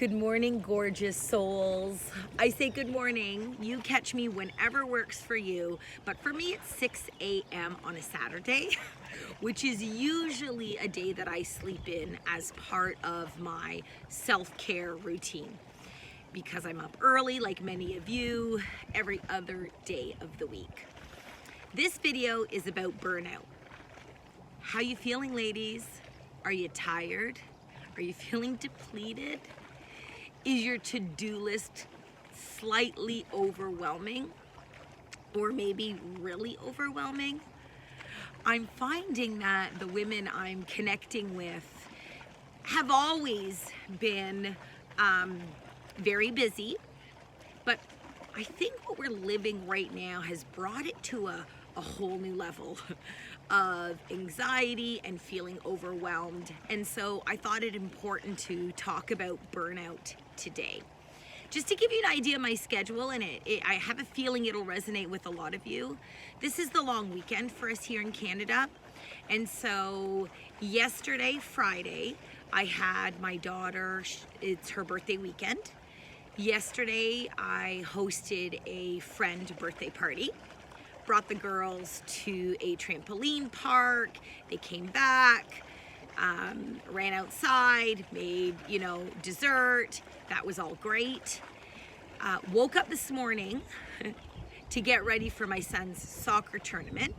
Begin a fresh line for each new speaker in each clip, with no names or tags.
Good morning, gorgeous souls. I say good morning. You catch me whenever works for you, but for me it's 6 a.m. on a Saturday, which is usually a day that I sleep in as part of my self-care routine because I'm up early, like many of you, every other day of the week. This video is about burnout. How you feeling, ladies? Are you tired? Are you feeling depleted? Is your to-do list slightly overwhelming or maybe really overwhelming? I'm finding that the women I'm connecting with have always been very busy, but I think what we're living right now has brought it to a whole new level of anxiety and feeling overwhelmed. And so I thought it important to talk about burnout today. Just to give you an idea of my schedule, and I have a feeling it'll resonate with a lot of you. This is the long weekend for us here in Canada. And so yesterday, Friday, I had my daughter, it's her birthday weekend. Yesterday, I hosted a friend birthday party. Brought the girls to a trampoline park. They came back, ran outside, made, dessert. That was all great. Woke up this morning to get ready for my son's soccer tournament.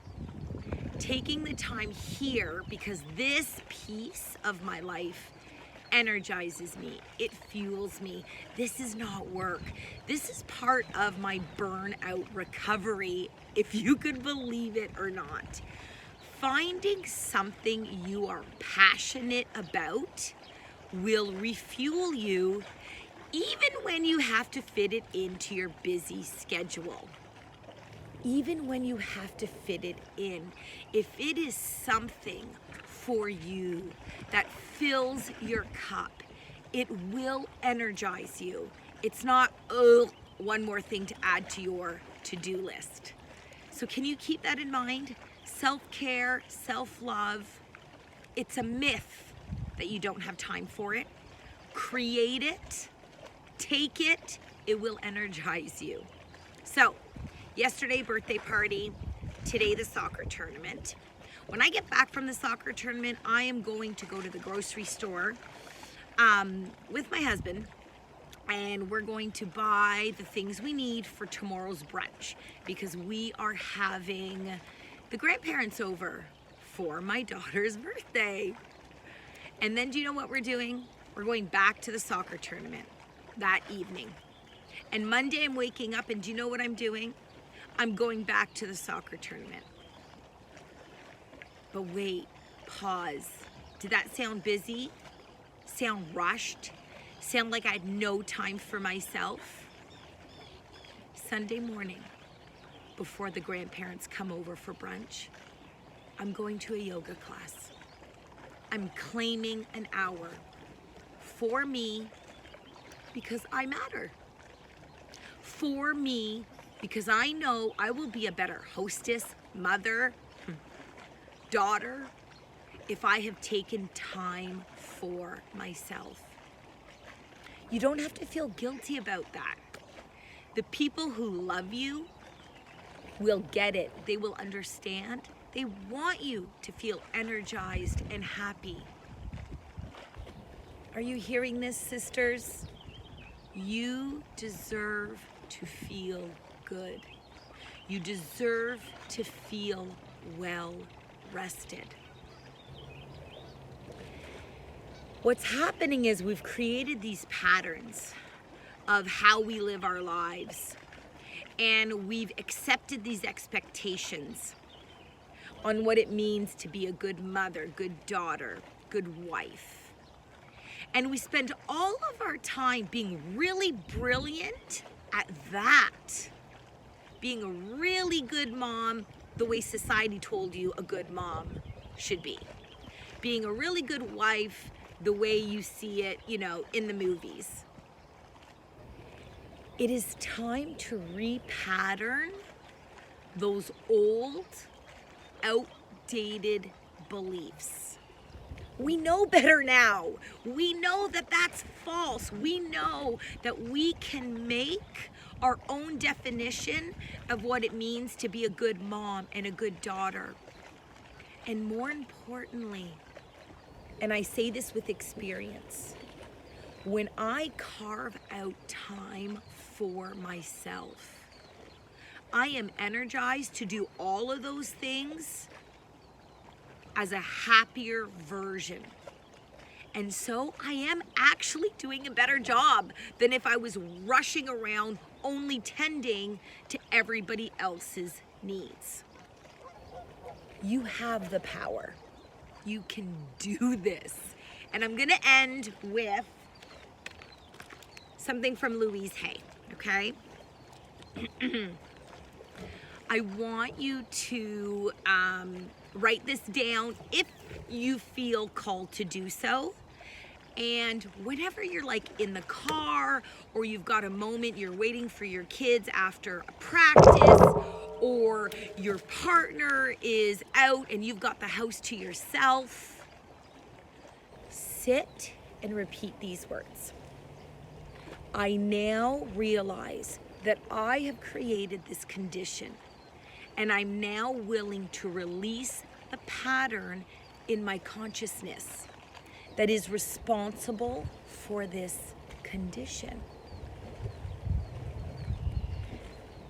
Taking the time here because this piece of my life energizes me. It fuels me. This is not work. This is part of my burnout recovery, if you could believe it or not. Finding something you are passionate about will refuel you even when you have to fit it into your busy schedule. Even when you have to fit it in, if it is something for you that fills your cup, it will energize you. It's not, one more thing to add to your to-do list. So can you keep that in mind? Self-care, self-love, it's a myth that you don't have time for it. Create it, take it, it will energize you. So, yesterday, birthday party, today the soccer tournament. When I get back from the soccer tournament, I am going to go to the grocery store with my husband, and we're going to buy the things we need for tomorrow's brunch because we are having the grandparents over for my daughter's birthday. And then do you know what we're doing? We're going back to the soccer tournament that evening. And Monday I'm waking up and do you know what I'm doing? I'm going back to the soccer tournament. But wait, pause. Did that sound busy? Sound rushed? Sound like I had no time for myself? Sunday morning, before the grandparents come over for brunch, I'm going to a yoga class. I'm claiming an hour for me because I matter. For me because I know I will be a better hostess, mother, daughter, if I have taken time for myself. You don't have to feel guilty about that. The people who love you will get it. They will understand. They want you to feel energized and happy. Are you hearing this, sisters? You deserve to feel good. You deserve to feel well rested. What's happening is we've created these patterns of how we live our lives, and we've accepted these expectations on what it means to be a good mother, good daughter, good wife. And we spend all of our time being really brilliant at that, being a really good mom, the way society told you a good mom should be. Being a really good wife, the way you see it, in the movies. It is time to repattern those old, outdated beliefs. We know better now. We know that that's false. We know that we can make our own definition of what it means to be a good mom and a good daughter. And more importantly, and I say this with experience, when I carve out time for myself, I am energized to do all of those things as a happier version. And so I am actually doing a better job than if I was rushing around only tending to everybody else's needs. You have the power. You can do this. And I'm gonna end with something from Louise Hay, okay? I want you to write this down if you feel called to do so. And whenever you're like in the car, or you've got a moment, you're waiting for your kids after a practice, or your partner is out and you've got the house to yourself, sit and repeat these words. I now realize that I have created this condition, and I'm now willing to release the pattern in my consciousness that is responsible for this condition.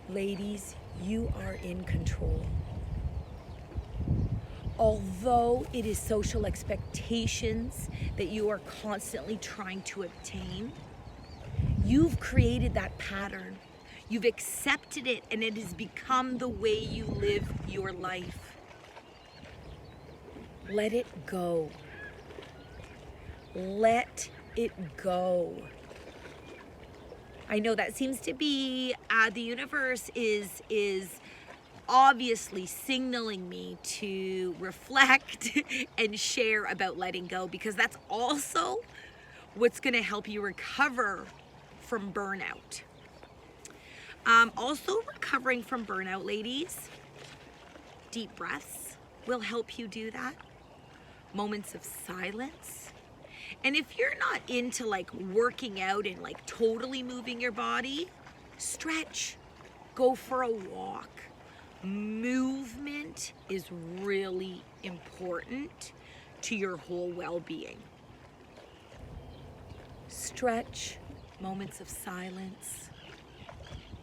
Ladies, you are in control. Although it is social expectations that you are constantly trying to obtain, you've created that pattern. You've accepted it, and it has become the way you live your life. Let it go. Let it go. I know that seems to be the universe is obviously signaling me to reflect and share about letting go, because that's also what's going to help you recover from burnout. Also recovering from burnout, ladies, deep breaths will help you do that. Moments of silence. And if you're not into like working out and like totally moving your body, stretch, go for a walk. Movement is really important to your whole well-being. Stretch, moments of silence.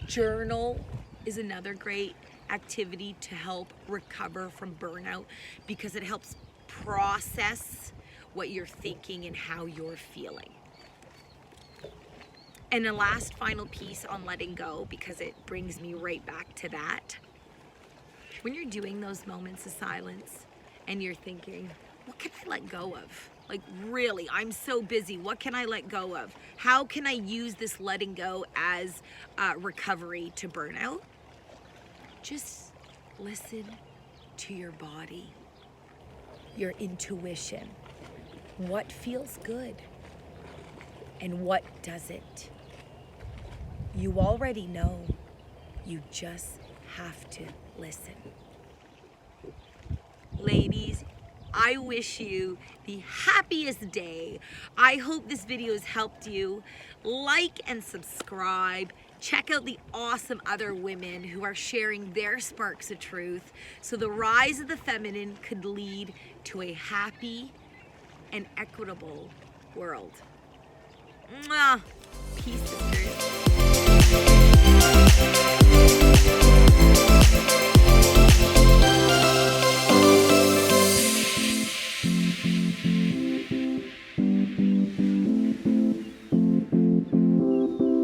Journal is another great activity to help recover from burnout, because it helps process what you're thinking and how you're feeling. And the last final piece on letting go, because it brings me right back to that. When you're doing those moments of silence and you're thinking, what can I let go of? Like, really, I'm so busy. What can I let go of? How can I use this letting go as recovery to burnout? Just listen to your body, your intuition. What feels good and what doesn't? You already know. You just have to listen. Ladies, I wish you the happiest day. I hope this video has helped you. Like and subscribe. Check out the awesome other women who are sharing their sparks of truth, so the rise of the feminine could lead to a happy and equitable world. Mwah. Peace, sisters.